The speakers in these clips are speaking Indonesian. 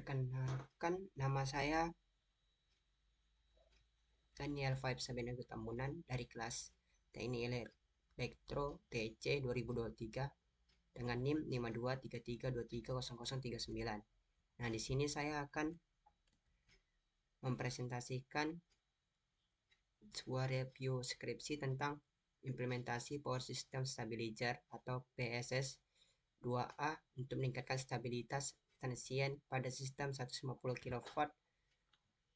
Perkenalkan, nama saya Daniel 57 Tambunan dari kelas Teknik Elektro TC 2023 dengan NIM 5233230039. Nah, di sini saya akan mempresentasikan sebuah review skripsi tentang implementasi Power System Stabilizer atau PSS 2A untuk meningkatkan stabilitas transient pada sistem 150 kV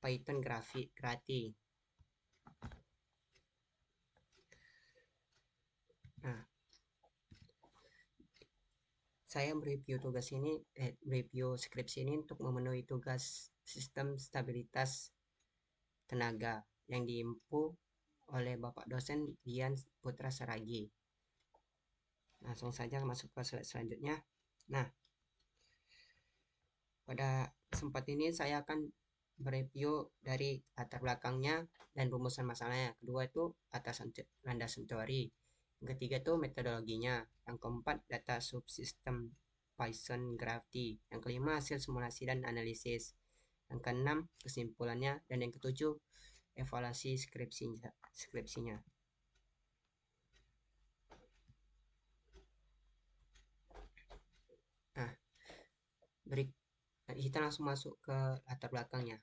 Python Grati. Nah, saya mereview skripsi ini untuk memenuhi tugas sistem stabilitas tenaga yang diimpu oleh Bapak dosen Dian Putra Saragi. Langsung saja masuk ke slide selanjutnya. Nah, pada kesempatan ini saya akan mereview dari latar belakangnya dan rumusan masalahnya. Kedua itu atas landasan teori. Yang ketiga itu metodologinya. Yang keempat data subsistem Python Graph-T. Yang kelima hasil simulasi dan analisis. Yang keenam kesimpulannya, dan yang ketujuh evaluasi skripsinya. Nah, kita langsung masuk ke latar belakangnya.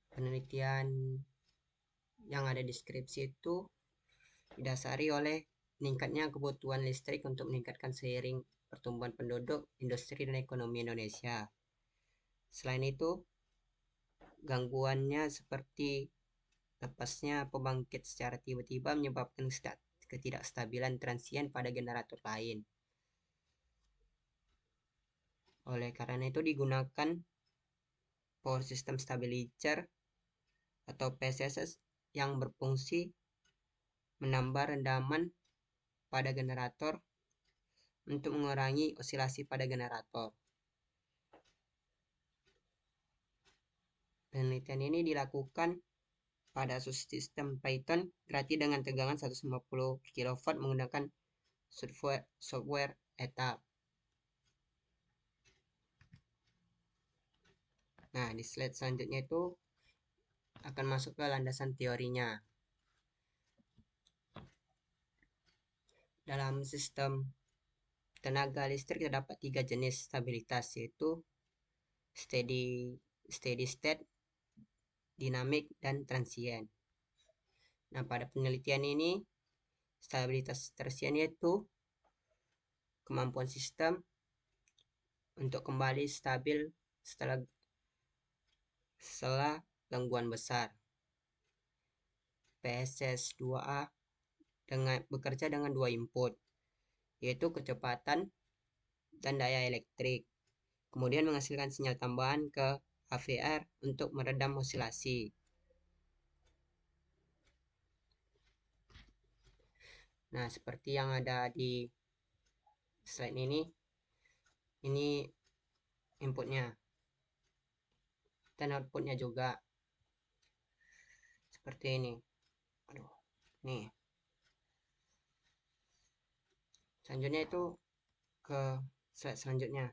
Penelitian yang ada di skripsi itu didasari oleh meningkatnya kebutuhan listrik untuk meningkatkan seiring pertumbuhan penduduk, industri, dan ekonomi Indonesia. Selain itu, gangguannya seperti lepasnya pembangkit secara tiba-tiba menyebabkan ketidakstabilan transient pada generator lain. Oleh karena itu digunakan Power System Stabilizer atau PSS yang berfungsi menambah rendaman pada generator untuk mengurangi osilasi pada generator. Penelitian ini dilakukan pada sistem Python Grati dengan tegangan 150 kV menggunakan software ETAP. Nah, di slide selanjutnya itu akan masuk ke landasan teorinya. Dalam sistem tenaga listrik terdapat 3 jenis stabilitas, yaitu steady state, dinamik, dan transient. Nah, pada penelitian ini stabilitas transient yaitu kemampuan sistem untuk kembali stabil setelah gangguan besar. PSS 2A bekerja dengan 2 input, yaitu kecepatan dan daya elektrik. Kemudian menghasilkan sinyal tambahan ke AVR untuk meredam osilasi. Nah, seperti yang ada di slide ini inputnya dan outputnya juga seperti ini. Nih. Selanjutnya itu ke slide selanjutnya.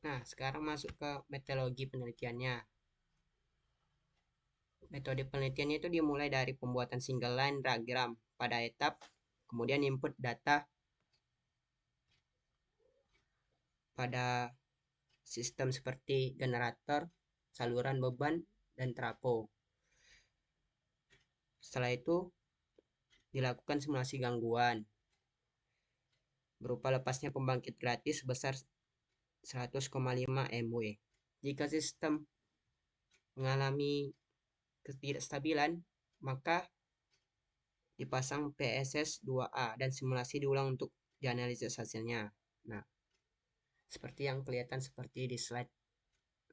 Nah, sekarang masuk ke metodologi penelitiannya. Metode penelitiannya itu dimulai dari pembuatan single line diagram pada etap, kemudian input data pada sistem seperti generator, saluran beban, dan trafo. Setelah itu dilakukan simulasi gangguan berupa lepasnya pembangkit gratis sebesar 100,5 MW. Jika sistem mengalami ketidakstabilan, maka dipasang PSS 2A dan simulasi diulang untuk dianalisis hasilnya. Nah, seperti yang kelihatan seperti di slide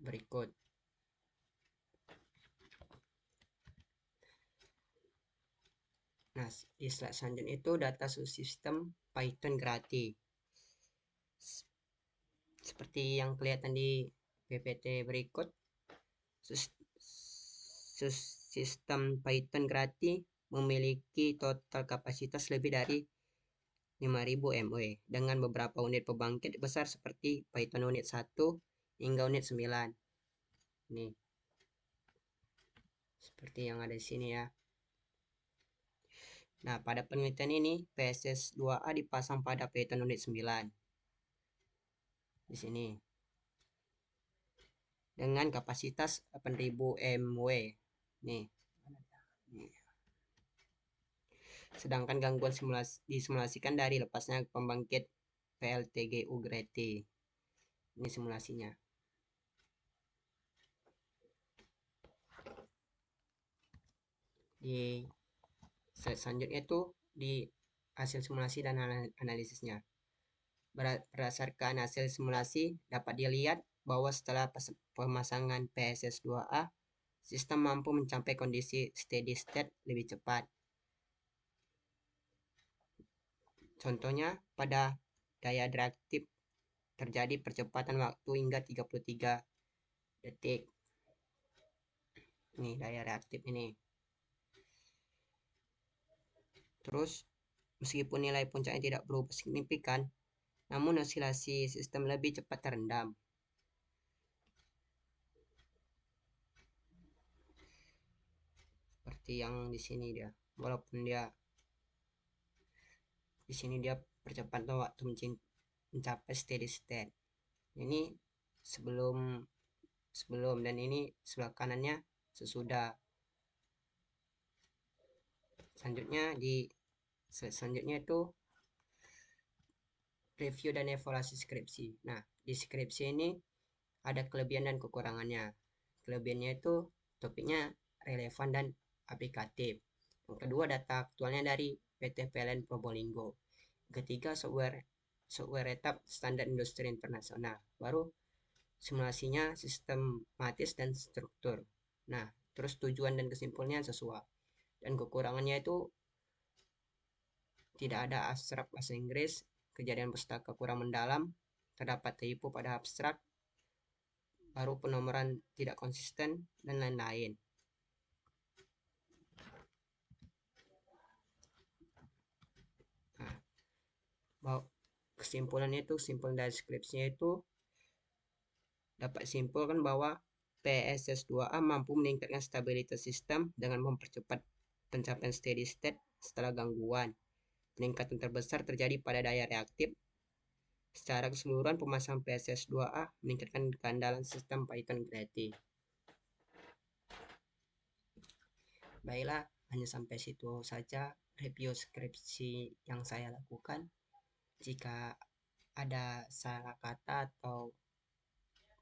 berikut. Nah, di slide selanjutnya itu data subsistem Python Grati. Seperti yang kelihatan di PPT berikut, sistem Python gratis memiliki total kapasitas lebih dari 5.000 MW dengan beberapa unit pembangkit besar seperti Python unit 1 hingga unit 9. Nih, seperti yang ada di sini ya. Nah, pada penelitian ini PSS 2A dipasang pada Python unit 9. Di sini. Dengan kapasitas 8.000 MW. Nih. Sedangkan gangguan disimulasikan dari lepasnya pembangkit PLTGU Greti. Ini simulasinya. Di slide selanjutnya itu di hasil simulasi dan analisisnya. Berdasarkan hasil simulasi dapat dilihat bahwa setelah pemasangan PSS2A, sistem mampu mencapai kondisi steady state lebih cepat. Contohnya pada daya reaktif terjadi percepatan waktu hingga 33 detik. Ini daya reaktif ini. Terus, meskipun nilai puncaknya tidak berubah signifikan, namun osilasi sistem lebih cepat terendam. Seperti yang di sini dia, walaupun dia di sini dia percepatan waktu mencapai steady state. Ini sebelum dan ini sebelah kanannya sesudah. Selanjutnya itu review dan evaluasi skripsi. Nah, di skripsi ini ada kelebihan dan kekurangannya. Kelebihannya itu topiknya relevan dan aplikatif. Yang kedua, data aktualnya dari PT PLN Probolinggo. Ketiga, software etap standar industri internasional. Baru simulasinya sistematis dan struktur. Nah, terus tujuan dan kesimpulannya sesuai. Dan kekurangannya itu tidak ada abstrak bahasa Inggris, kejadian pustaka kurang mendalam, terdapat typo pada abstrak, baru penomoran tidak konsisten, dan lain-lain. Nah, kesimpulannya itu, kesimpulan dari skripsinya itu dapat simpulkan bahwa PSS2A mampu meningkatkan stabilitas sistem dengan mempercepat pencapaian steady state setelah gangguan. Peningkatan terbesar terjadi pada daya reaktif. Secara keseluruhan, pemasangan PSS2A meningkatkan keandalan sistem Python Creative. Baiklah, hanya sampai situ saja review skripsi yang saya lakukan. Jika ada salah kata atau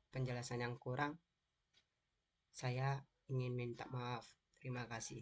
penjelasan yang kurang, saya ingin minta maaf. Terima kasih.